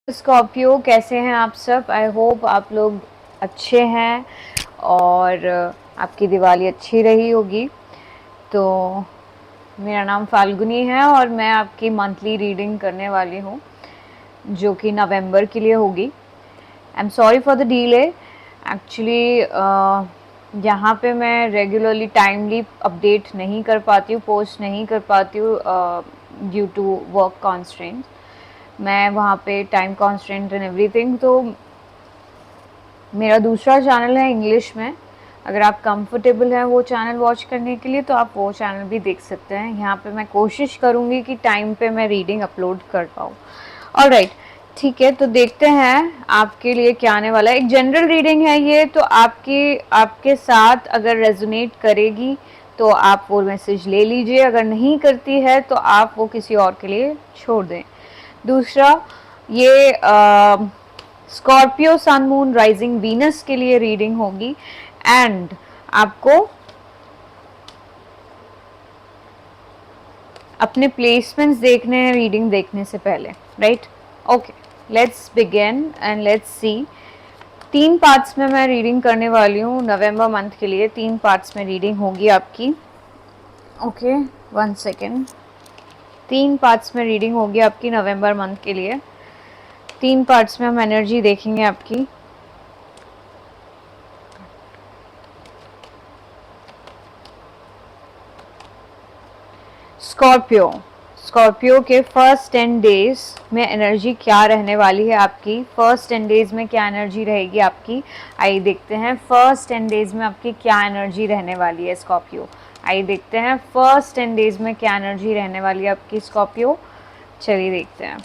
Scorpio, कैसे हैं आप सब? आई होप आप लोग अच्छे हैं और आपकी दिवाली अच्छी रही होगी। तो मेरा नाम फाल्गुनी है और मैं आपकी मंथली रीडिंग करने वाली हूँ जो कि नवंबर के लिए होगी। I am sorry for the delay. Actually यहाँ पे मैं रेगुलरली टाइमली अपडेट नहीं कर पाती हूँ, पोस्ट नहीं कर पाती हूँ ड्यू टू वर्क कॉन्स्ट्रेंट्स। मैं वहाँ पे टाइम कॉन्स्टेंट एंड एवरीथिंग। तो मेरा दूसरा चैनल है इंग्लिश में, अगर आप कंफर्टेबल हैं वो चैनल वॉच करने के लिए तो आप वो चैनल भी देख सकते हैं। यहाँ पे मैं कोशिश करूँगी कि टाइम पे मैं रीडिंग अपलोड कर पाऊँ। ऑलराइट, ठीक है, तो देखते हैं आपके लिए क्या आने वाला है। एक जनरल रीडिंग है ये, तो आपके साथ अगर रेजोनेट करेगी तो आप वो मैसेज ले लीजिए, अगर नहीं करती है तो आप वो किसी और के लिए छोड़ दें। दूसरा, ये Scorpio sun moon rising Venus के लिए रीडिंग होगी एंड आपको अपने प्लेसमेंट्स देखने हैं रीडिंग देखने से पहले, right? Okay, let's begin and let's see. 3 parts में मैं रीडिंग करने वाली हूँ नवंबर मंथ के लिए। 3 पार्ट्स में रीडिंग होगी आपकी। Okay, 1 second. 3 पार्ट्स में रीडिंग होगी आपकी नवंबर मंथ के लिए। 3 पार्ट्स में हम एनर्जी देखेंगे आपकी। स्कॉर्पियो, स्कॉर्पियो के फर्स्ट 10 डेज में एनर्जी क्या रहने वाली है आपकी? फर्स्ट 10 डेज में क्या एनर्जी रहेगी आपकी? आइए देखते हैं फर्स्ट 10 डेज में आपकी क्या एनर्जी रहने वाली है स्कॉर्पियो। आइए देखते हैं फर्स्ट 10 डेज में क्या एनर्जी रहने वाली है आपकी स्कॉर्पियो। चलिए देखते हैं।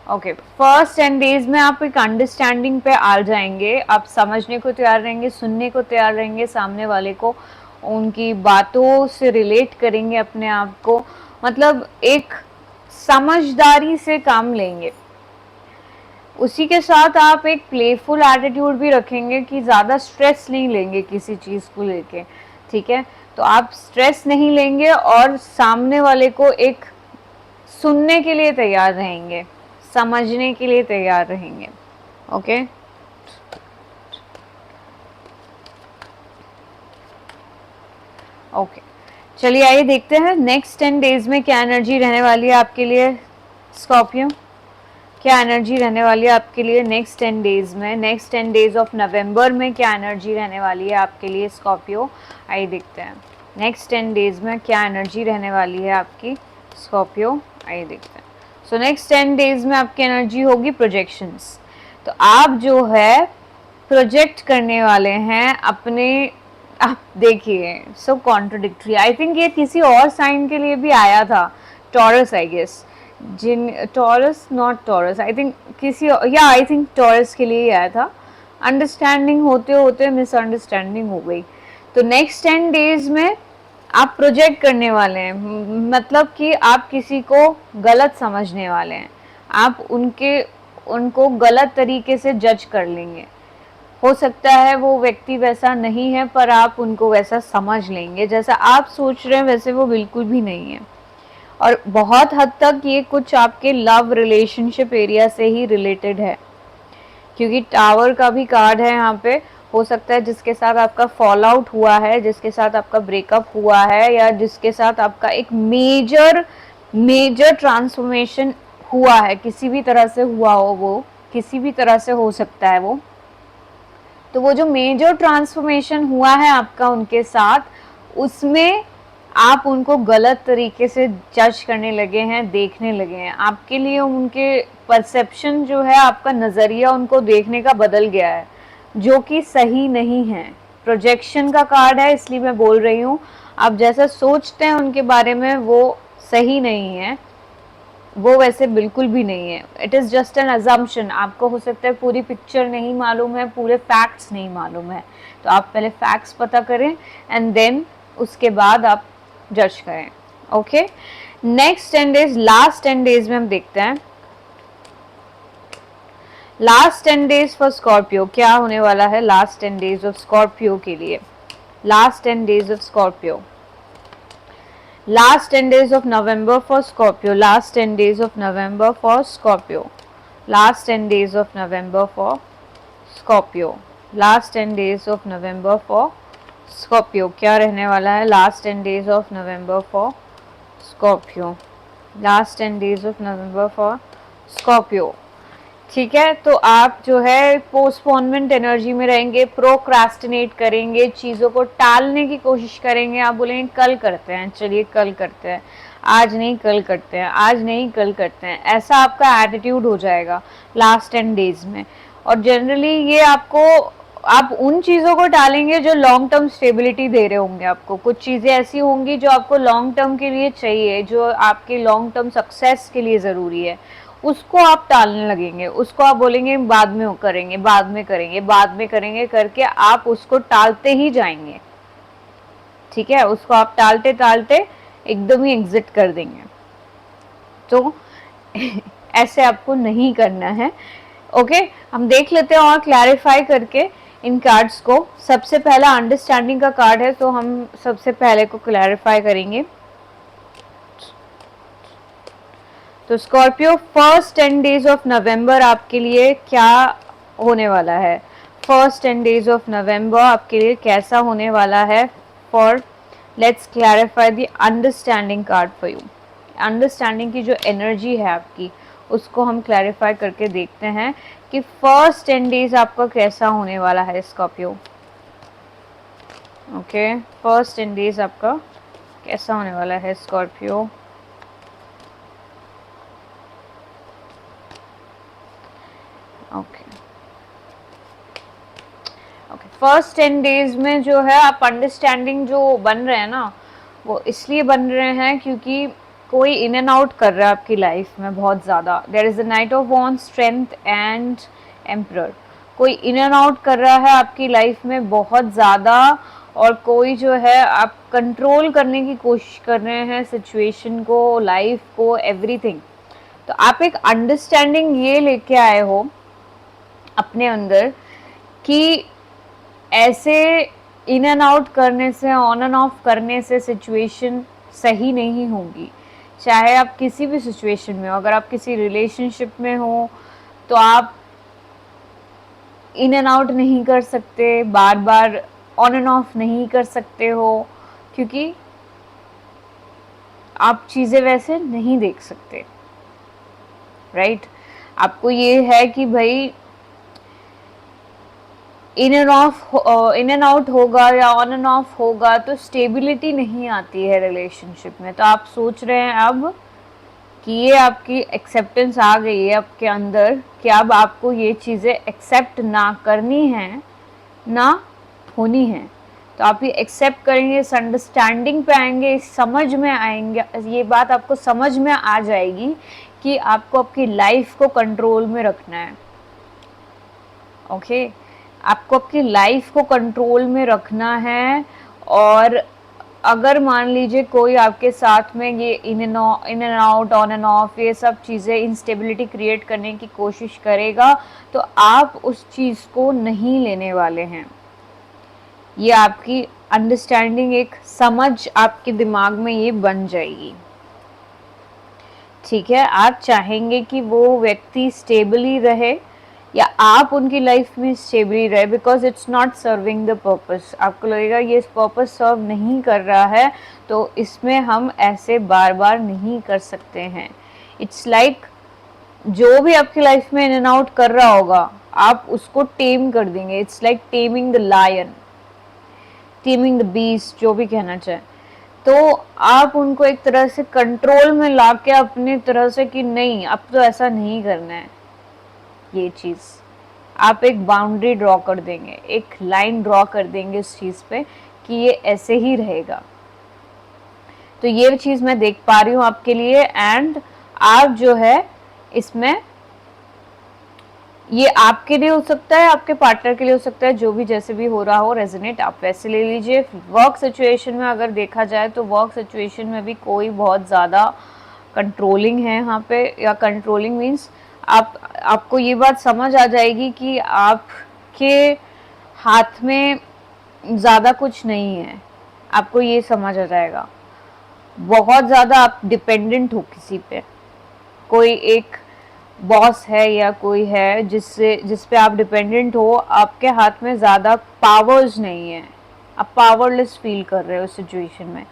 ओके, फर्स्ट 10 डेज में आप एक अंडरस्टैंडिंग पे आ जाएंगे। आप समझने को तैयार रहेंगे, सुनने को तैयार रहेंगे, सामने वाले को उनकी बातों से रिलेट करेंगे अपने आप को, मतलब एक समझदारी से काम लेंगे। उसी के साथ आप एक प्लेफुल एटीट्यूड भी रखेंगे कि ज़्यादा स्ट्रेस नहीं लेंगे किसी चीज़ को लेके, ठीक है? तो आप स्ट्रेस नहीं लेंगे और सामने वाले को एक सुनने के लिए तैयार रहेंगे, समझने के लिए तैयार रहेंगे। ओके, ओके, चलिए आइए देखते हैं नेक्स्ट 10 डेज में क्या एनर्जी रहने वाली है आपके लिए स्कॉर्पियो। क्या एनर्जी रहने वाली है आपके लिए नेक्स्ट 10 डेज में? नेक्स्ट 10 डेज ऑफ नवंबर में क्या एनर्जी रहने वाली है आपके लिए स्कॉर्पियो? आइए देखते हैं नेक्स्ट 10 डेज में क्या एनर्जी रहने वाली है आपकी स्कॉर्पियो। आइए देखते हैं। सो नेक्स्ट 10 डेज में आपकी एनर्जी होगी प्रोजेक्शंस। तो आप जो है प्रोजेक्ट करने वाले हैं अपने, आप देखिए, सो कॉन्ट्रोडिक्टरी। आई थिंक ये किसी और साइन के लिए भी आया था, टॉरस आई गेस, जिन Taurus, not Taurus, I think किसी, या आई थिंक टॉरस के लिए ही आया था। अंडरस्टैंडिंग होते होते मिसअंडरस्टैंडिंग हो गई। तो नेक्स्ट 10 डेज में आप प्रोजेक्ट करने वाले हैं, मतलब कि आप किसी को गलत समझने वाले हैं। आप उनको गलत तरीके से जज कर लेंगे। हो सकता है वो व्यक्ति वैसा नहीं है पर आप उनको वैसा समझ लेंगे, जैसा आप सोच रहे हैं वैसे वो बिल्कुल भी नहीं है। और बहुत हद तक ये कुछ आपके लव रिलेशनशिप एरिया से ही रिलेटेड है, क्योंकि टावर का भी कार्ड है यहाँ पे। हो सकता है जिसके साथ आपका फॉल आउट हुआ है, जिसके साथ आपका ब्रेकअप हुआ है, या जिसके साथ आपका एक मेजर ट्रांसफॉर्मेशन हुआ है, किसी भी तरह से हुआ हो, वो किसी भी तरह से हो सकता है वो। तो वो जो मेजर ट्रांसफॉर्मेशन हुआ है आपका उनके साथ, उसमें आप उनको गलत तरीके से जज करने लगे हैं, देखने लगे हैं। आपके लिए उनके परसेप्शन जो है, आपका नज़रिया उनको देखने का बदल गया है, जो कि सही नहीं है। प्रोजेक्शन का कार्ड है, इसलिए मैं बोल रही हूँ, आप जैसा सोचते हैं उनके बारे में वो सही नहीं है, वो वैसे बिल्कुल भी नहीं है। It is just an assumption. आपको हो सकता है पूरी पिक्चर नहीं मालूम है, पूरे फैक्ट्स नहीं मालूम है, तो आप पहले फैक्ट्स पता करें एंड देन उसके बाद आप जज करें। Okay, next 10 days, last 10 days में हम देखते हैं लास्ट 10 डेज फॉर स्कॉर्पियो क्या होने वाला है। लास्ट 10 डेज ऑफ स्कॉर्पियो के लिए, last 10 days of Scorpio. Last 10 days of November for Scorpio. Last 10 days of November for Scorpio. Last 10 days of November for Scorpio. Last 10 days of November for Scorpio. क्या रहने वाला है last 10 days of November for Scorpio? Last 10 days of November for Scorpio. ठीक है, तो आप जो है पोस्टपोनमेंट एनर्जी में रहेंगे, प्रोक्रास्टिनेट करेंगे, चीज़ों को टालने की कोशिश करेंगे। आप बोलेंगे कल करते हैं, चलिए कल करते हैं, आज नहीं कल करते हैं, आज नहीं कल करते हैं, ऐसा आपका एटीट्यूड हो जाएगा लास्ट 10 डेज में। और जनरली ये आपको, आप उन चीज़ों को टालेंगे जो लॉन्ग टर्म स्टेबिलिटी दे रहे होंगे आपको। कुछ चीज़ें ऐसी होंगी जो आपको लॉन्ग टर्म के लिए चाहिए, जो आपके लॉन्ग टर्म सक्सेस के लिए ज़रूरी है, उसको आप टालने लगेंगे, उसको आप बोलेंगे बाद में करेंगे, बाद में करेंगे, बाद में करेंगे करके आप उसको टालते ही जाएंगे। ठीक है, उसको आप टालते टालते एकदम ही एग्जिट कर देंगे। तो ऐसे आपको नहीं करना है। ओके, हम देख लेते हैं और क्लैरिफाई करके इन कार्ड्स को। सबसे पहला अंडरस्टैंडिंग का कार्ड है, तो हम सबसे पहले को क्लैरिफाई करेंगे। तो Scorpio, first 10 days of November आपके लिए क्या होने वाला है? फर्स्ट 10 डेज ऑफ नवंबर आपके लिए कैसा होने वाला है? For let's clarify the understanding card for you. Understanding की जो एनर्जी है आपकी, उसको हम क्लैरिफाई करके देखते हैं कि फर्स्ट 10 डेज आपका कैसा होने वाला है स्कॉर्पियो। ओके, फर्स्ट 10 डेज आपका कैसा होने वाला है Scorpio? Okay okay, first 10 days में जो है आप अंडरस्टैंडिंग जो बन रहे हैं ना, वो इसलिए बन रहे हैं क्योंकि कोई इन एंड आउट कर रहा है आपकी लाइफ में बहुत ज़्यादा। There is a knight of wands, strength and emperor. कोई इन एंड आउट कर रहा है आपकी लाइफ में बहुत ज़्यादा, और कोई जो है आप कंट्रोल करने की कोशिश कर रहे हैं सिचुएशन को, लाइफ को, एवरीथिंग। तो आप एक अंडरस्टैंडिंग ये लेके आए हो अपने अंदर कि ऐसे इन एंड आउट करने से, ऑन एंड ऑफ करने से सिचुएशन सही नहीं होगी। चाहे आप किसी भी सिचुएशन में हो, अगर आप किसी रिलेशनशिप में हो तो आप इन एंड आउट नहीं कर सकते, बार बार ऑन एंड ऑफ नहीं कर सकते हो, क्योंकि आप चीज़ें वैसे नहीं देख सकते। राइट, आपको ये है कि भाई इन एंड आउट होगा या ऑन एंड ऑफ होगा तो स्टेबिलिटी नहीं आती है रिलेशनशिप में। तो आप सोच रहे हैं अब कि ये आपकी एक्सेप्टेंस आ गई है आपके अंदर कि अब आपको ये चीज़ें एक्सेप्ट ना करनी है, ना होनी है। तो आप ये एक्सेप्ट करेंगे, इस अंडरस्टैंडिंग पे आएंगे, इस समझ में आएंगे, ये बात आपको समझ में आ जाएगी कि आपको आपकी लाइफ को कंट्रोल में रखना है। ओके, आपको आपकी लाइफ को कंट्रोल में रखना है। और अगर मान लीजिए कोई आपके साथ में ये in and out, on end of, ये सब चीज़ें इंस्टेबिलिटी क्रिएट करने की कोशिश करेगा, तो आप उस चीज़ को नहीं लेने वाले हैं। ये आपकी अंडरस्टैंडिंग, एक समझ आपके दिमाग में ये बन जाएगी। ठीक है, आप चाहेंगे कि वो व्यक्ति स्टेबली रहे या आप उनकी लाइफ में स्टेबली रहे, because it's not serving the purpose. आपको लगेगा ये इस पर्पस सर्व नहीं कर रहा है, तो इसमें हम ऐसे बार बार नहीं कर सकते हैं। इट्स लाइक जो भी आपकी लाइफ में इन एंड आउट कर रहा होगा, आप उसको टेम कर देंगे। It's like taming the lion, taming the beast, जो भी कहना चाहे। तो आप उनको एक तरह से कंट्रोल में लाके अपनी तरह से कि नहीं, अब तो ऐसा नहीं करना है, ये चीज़ आप एक बाउंड्री ड्रॉ कर देंगे, एक लाइन ड्रॉ कर देंगे इस चीज़ पे कि ये ऐसे ही रहेगा। तो ये चीज़ मैं देख पा रही हूँ आपके लिए। एंड आप जो है इसमें, ये आपके लिए हो सकता है, आपके पार्टनर के लिए हो सकता है, जो भी जैसे भी हो रहा हो रेजोनेट, आप वैसे ले लीजिए। वर्क सिचुएशन में अगर देखा जाए तो वर्क सिचुएशन में भी कोई बहुत ज़्यादा कंट्रोलिंग है यहाँ पे, या कंट्रोलिंग मीन्स आपको ये बात समझ आ जाएगी कि आपके हाथ में ज़्यादा कुछ नहीं है, आपको ये समझ आ जाएगा। बहुत ज़्यादा आप डिपेंडेंट हो किसी पे, कोई एक बॉस है या कोई है जिस पे आप डिपेंडेंट हो, आपके हाथ में ज़्यादा पावर्स नहीं है, आप पावरलेस फील कर रहे हो सिचुएशन में,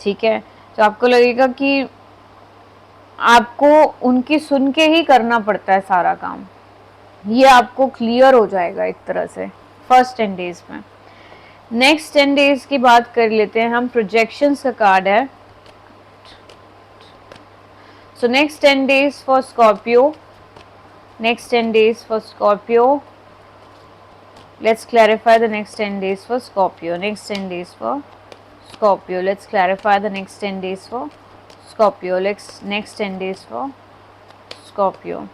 ठीक है। तो आपको लगेगा कि आपको उनकी सुन के ही करना पड़ता है सारा काम, ये आपको क्लियर हो जाएगा एक तरह से फर्स्ट 10 डेज में। नेक्स्ट 10 डेज की बात कर लेते हैं हम, प्रोजेक्शंस का कार्ड है। So next 10 days for Scorpio, next 10 days for Scorpio. Let's clarify the next 10 days for Scorpio. Next 10 days for Scorpio. Let's clarify the next 10 days for Scorpio. Next 10 days for Scorpio.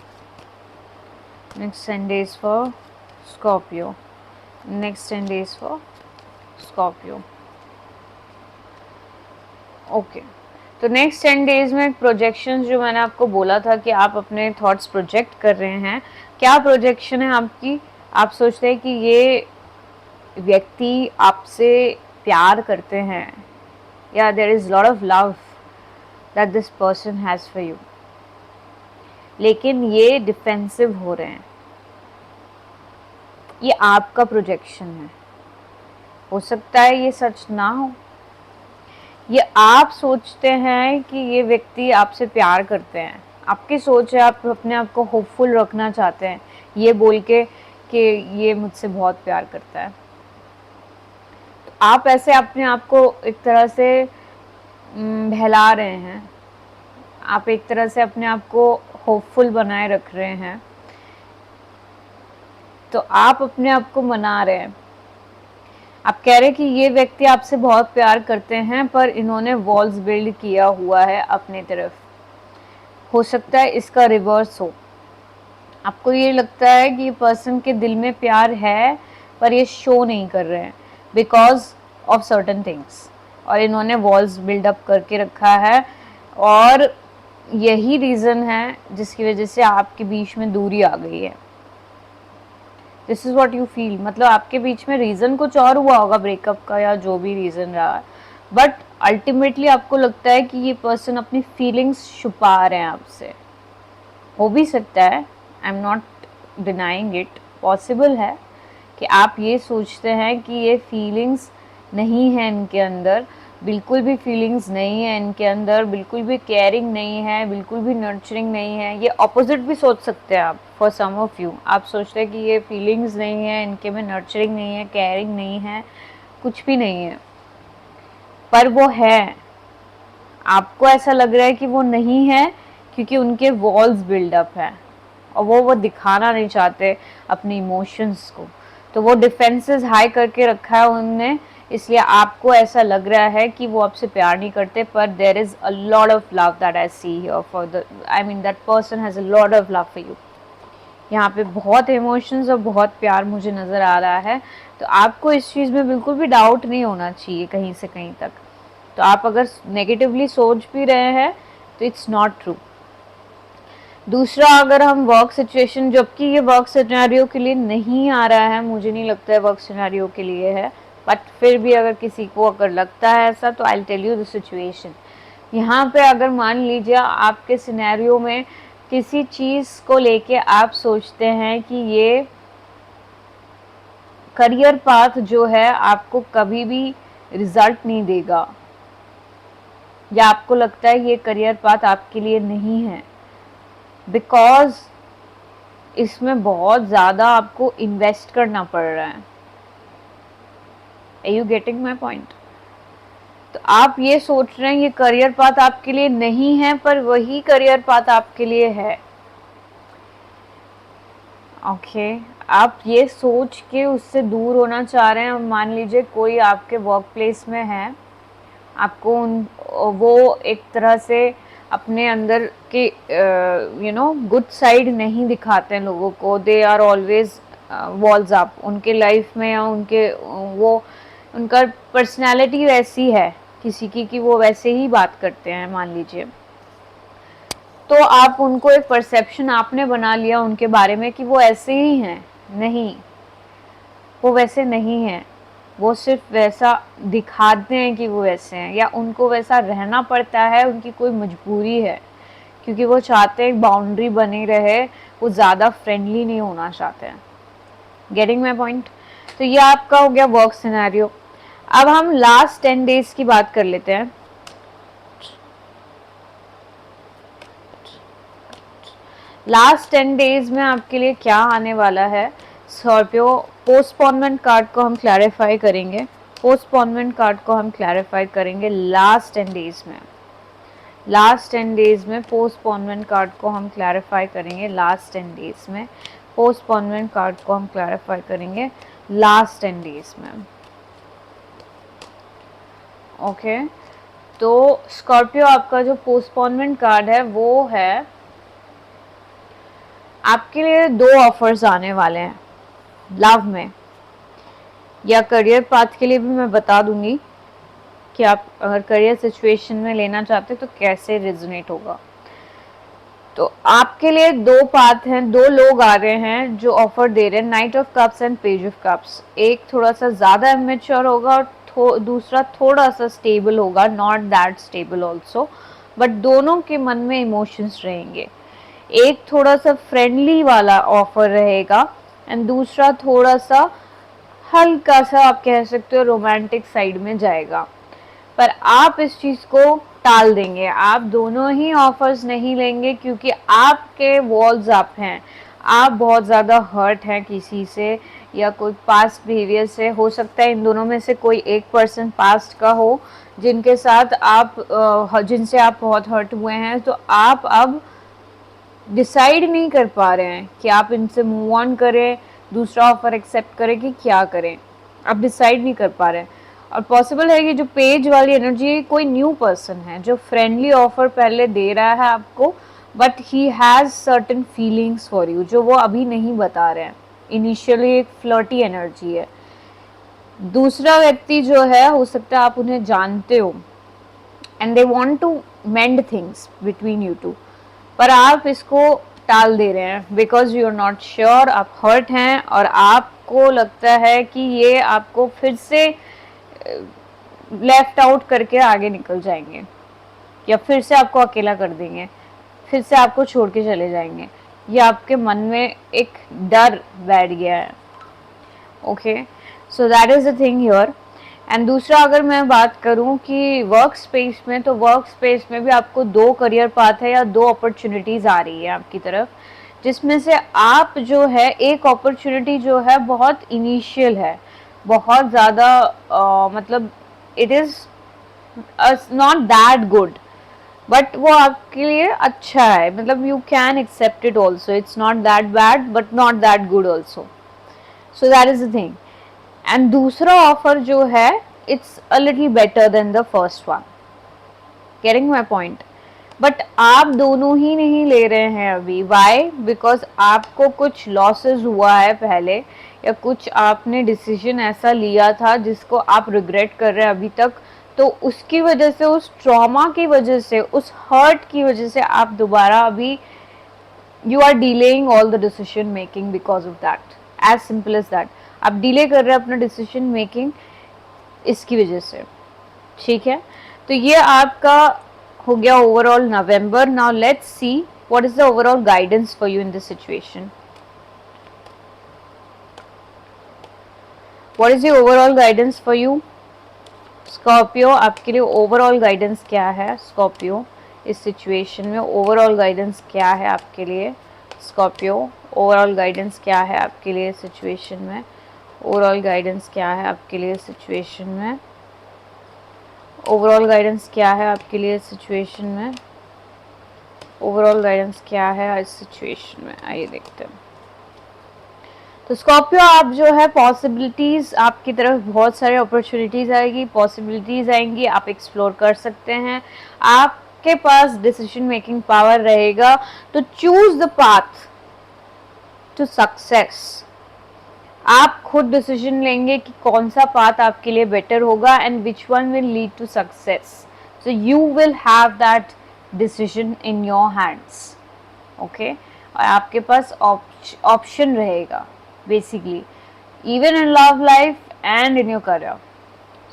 Next 10 days for Scorpio. Next 10 days for Scorpio. Okay. तो next 10 days में projection जो मैंने आपको बोला था कि आप अपने थॉट्स प्रोजेक्ट कर रहे हैं, क्या प्रोजेक्शन है आपकी? आप सोचते हैं कि ये व्यक्ति आपसे प्यार करते हैं, या there is lot of love that this person has for you, लेकिन ये डिफेंसिव हो रहे हैं, ये आपका प्रोजेक्शन है। हो सकता है ये सच ना हो, ये आप सोचते हैं कि ये व्यक्ति आपसे प्यार करते हैं, आपकी सोच है, आप अपने आप को होपफुल रखना चाहते हैं ये बोल के कि ये मुझसे बहुत प्यार करता है। तो आप ऐसे अपने आप को एक तरह से बहला रहे हैं, आप एक तरह से अपने आप को होपफुल बनाए रख रहे हैं, तो आप अपने आप को मना रहे हैं। आप कह रहे हैं कि ये व्यक्ति आपसे बहुत प्यार करते हैं, पर इन्होंने वॉल्स बिल्ड किया हुआ है अपनी तरफ। हो सकता है इसका रिवर्स हो, आपको ये लगता है कि ये पर्सन के दिल में प्यार है पर ये शो नहीं कर रहे हैं बिकॉज ऑफ सर्टन थिंग्स, और इन्होंने वॉल्स बिल्डअप करके रखा है, और यही रीज़न है जिसकी वजह से आपके बीच में दूरी आ गई है। This is what you feel, मतलब आपके बीच में रीज़न कुछ और हुआ होगा ब्रेकअप का या जो भी रीज़न रहा, बट अल्टीमेटली आपको लगता है कि ये पर्सन अपनी फीलिंग्स छुपा रहे हैं आपसे। हो भी सकता है, I am not denying it, possible है कि आप ये सोचते हैं कि ये फीलिंग्स नहीं है इनके अंदर, बिल्कुल भी फीलिंग्स नहीं है इनके अंदर, बिल्कुल भी केयरिंग नहीं है, बिल्कुल भी नर्चरिंग नहीं है। ये ऑपोजिट भी सोच सकते हैं आप, फॉर सम ऑफ यू आप सोचते हैं कि ये फीलिंग्स नहीं है इनके में, नर्चरिंग नहीं है, केयरिंग नहीं है, कुछ भी नहीं है, पर वो है। आपको ऐसा लग रहा है कि वो नहीं है क्योंकि उनके वॉल्स बिल्डअप है और वो दिखाना नहीं चाहते अपने इमोशंस को, तो वो डिफेंसेस हाई करके रखा है उनने, इसलिए आपको ऐसा लग रहा है कि वो आपसे प्यार नहीं करते, पर there is a lot of love that I see here for the, I mean that person has a lot of love for you. यहाँ पे बहुत इमोशंस और बहुत प्यार मुझे नज़र आ रहा है, तो आपको इस चीज़ में बिल्कुल भी डाउट नहीं होना चाहिए कहीं से कहीं तक। तो आप अगर नेगेटिवली सोच भी रहे हैं तो इट्स नॉट ट्रू। दूसरा, अगर हम वर्क सिचुएशन, जबकि ये वर्क सिनेरियो के लिए नहीं आ रहा है, मुझे नहीं लगता है वर्क सिनेरियो के लिए है, बट फिर भी अगर किसी को अगर लगता है ऐसा तो I tell you the situation. यहाँ पे अगर मान लीजिए आपके सिनेरियो में किसी चीज़ को लेके आप सोचते हैं कि ये करियर पाथ जो है आपको कभी भी रिजल्ट नहीं देगा, या आपको लगता है ये करियर पाथ आपके लिए नहीं है बिकॉज इसमें बहुत ज़्यादा आपको इन्वेस्ट करना पड़ रहा है। Are you getting my point? तो आप ये सोच रहे हैं ये करियर पाथ आपके लिए नहीं है, पर वही करियर पाथ आपके लिए है। ओके आप ये सोच के उससे दूर होना चाह रहे हैं। मान लीजिए कोई आपके वर्क प्लेस में है, आपको वो एक तरह से अपने अंदर के गुड साइड नहीं दिखाते हैं लोगों को, they are always walls up उनके लाइफ में, या उनका पर्सनालिटी वैसी है किसी की कि वो वैसे ही बात करते हैं मान लीजिए, तो आप उनको एक परसेप्शन आपने बना लिया उनके बारे में कि वो ऐसे ही हैं। नहीं, वो वैसे नहीं हैं। वो सिर्फ वैसा दिखाते हैं कि वो वैसे हैं, या उनको वैसा रहना पड़ता है, उनकी कोई मजबूरी है, क्योंकि वो चाहते हैं बाउंड्री बनी रहे, वो ज़्यादा फ्रेंडली नहीं होना चाहते हैं। Getting my point? तो ये आपका हो गया वर्क सिनेरियो। अब हम लास्ट 10 डेज की बात कर लेते हैं। लास्ट 10 डेज में आपके लिए क्या आने वाला है? स्कॉर्पियो, पोस्टपोनमेंट कार्ड को हम क्लैरिफाई करेंगे। पोस्टपोनमेंट कार्ड को हम क्लैरिफाई करेंगे लास्ट 10 डेज में। लास्ट 10 डेज में पोस्टपोनमेंट कार्ड को हम क्लैरिफाई करेंगे। लास्ट 10 डेज में पोस्टपोनमेंट कार्ड को हम क्लैरिफाई करेंगे लास्ट 10 डेज में। ओके, तो स्कॉर्पियो आपका जो पोस्टपोनमेंट कार्ड है वो है, आपके लिए 2 ऑफर्स आने वाले हैं लव में या करियर पाथ के लिए भी मैं बता दूंगी कि आप अगर करियर सिचुएशन में लेना चाहते हो तो कैसे रेजोनेट होगा। तो आपके लिए 2 पाथ हैं, 2 लोग आ रहे हैं जो ऑफर दे रहे हैं, night of cups and page of cups. एक थोड़ा सा ज़्यादा इमेच्योर होगा और दूसरा थोड़ा सा स्टेबल होगा, not that stable also, but दोनों के मन में इमोशंस रहेंगे। एक थोड़ा सा फ्रेंडली वाला ऑफर रहेगा एंड दूसरा थोड़ा सा हल्का सा आप कह सकते हो रोमांटिक साइड में जाएगा। पर आप इस चीज़ को टाल देंगे, आप दोनों ही ऑफर्स नहीं लेंगे, क्योंकि आपके वॉल्स अप हैं, आप बहुत ज़्यादा हर्ट हैं किसी से या कोई पास्ट बिहेवियर से। हो सकता है इन दोनों में से कोई एक पर्सन पास्ट का हो जिनके साथ आप जिनसे आप बहुत हर्ट हुए हैं, तो आप अब डिसाइड नहीं कर पा रहे हैं कि आप इनसे मूव ऑन करें, दूसरा ऑफर एक्सेप्ट करें कि क्या करें। आप डिसाइड नहीं कर पा रहे हैं। और पॉसिबल है कि जो पेज वाली एनर्जी कोई न्यू पर्सन है जो फ्रेंडली ऑफर पहले दे रहा है आपको, but he has certain feelings for you जो वो अभी नहीं बता रहे हैं। इनिशियली एक फ्लर्टी एनर्जी है। दूसरा व्यक्ति जो है, हो सकता है आप उन्हें जानते हो and they want to mend things between you two, पर आप इसको टाल दे रहे हैं because you are not sure, आप हर्ट हैं और आपको लगता है कि ये आपको फिर से लेफ्ट आउट करके आगे निकल जाएंगे या फिर से आपको अकेला कर देंगे, फिर से आपको छोड़ के चले जाएंगे। ये आपके मन में एक डर बैठ गया है। Okay, so that is the thing here. And दूसरा अगर मैं बात करूं कि वर्क स्पेस में, तो वर्क स्पेस में भी आपको 2 करियर पाथ है या 2 अपॉर्चुनिटीज़ आ रही है आपकी तरफ, जिसमें से आप जो है एक अपॉर्चुनिटी जो है बहुत इनिशियल है, बहुत ज़्यादा मतलब it is not that good, but वो आपके लिए अच्छा है, मतलब you can accept it also, it's not that bad but not that good also. So that is the thing. And दूसरा ऑफर जो है, it's a little better than the first one. Getting my point? But आप दोनों ही नहीं ले रहे हैं अभी। वाई? बिकॉज आपको कुछ लॉसेस हुआ है पहले, या कुछ आपने डिसीजन ऐसा लिया था जिसको आप रिग्रेट कर रहे हैं अभी तक, तो उसकी वजह से, उस ट्रॉमा की वजह से, उस हर्ट की वजह से आप दोबारा अभी you are delaying all the decision making because of that. As simple as that. आप डिले कर रहे हैं अपना डिसीजन मेकिंग इसकी वजह से। ठीक है, तो ये आपका हो गया overall November. Now let's see what is the overall guidance for you in this situation. What is the overall guidance for you Scorpio? आपके लिए ओवरऑल गाइडेंस क्या है स्कॉर्पियो इस सिचुएशन में? ओवरऑल गाइडेंस क्या है आपके लिए स्कॉर्पियो? ओवरऑल गाइडेंस क्या है आपके लिए सिचुएशन में? ओवरऑल गाइडेंस क्या है आपके लिए सिचुएशन में? ओवरऑल गाइडेंस क्या है आपके लिए सिचुएशन में? ओवरऑल गाइडेंस क्या है इस सिचुएशन में? आइए देखते हैं। तो स्कॉर्पियो, आप जो है पॉसिबिलिटीज़, आपकी तरफ बहुत सारे अपॉर्चुनिटीज़ आएगी, पॉसिबिलिटीज़ आएंगी, आप एक्सप्लोर कर सकते हैं, आपके पास डिसीजन मेकिंग पावर रहेगा। तो choose the path to success. आप खुद डिसीजन लेंगे कि कौन सा पाथ आपके लिए बेटर होगा and which one will lead to success. So you will have that decision in your hands. Okay, और आपके पास ऑप्शन रहेगा basically, even in love life and in your career.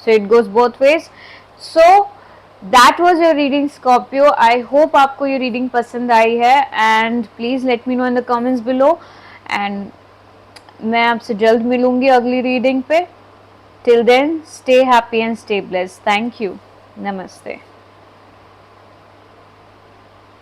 So it goes both ways. So that was your reading Scorpio. I hope आपको ये reading पसंद आई है and please let me know in the comments below and मैं आपसे जल्द मिलूंगी अगली reading पे. Till then, stay happy and stay blessed. Thank you. Namaste.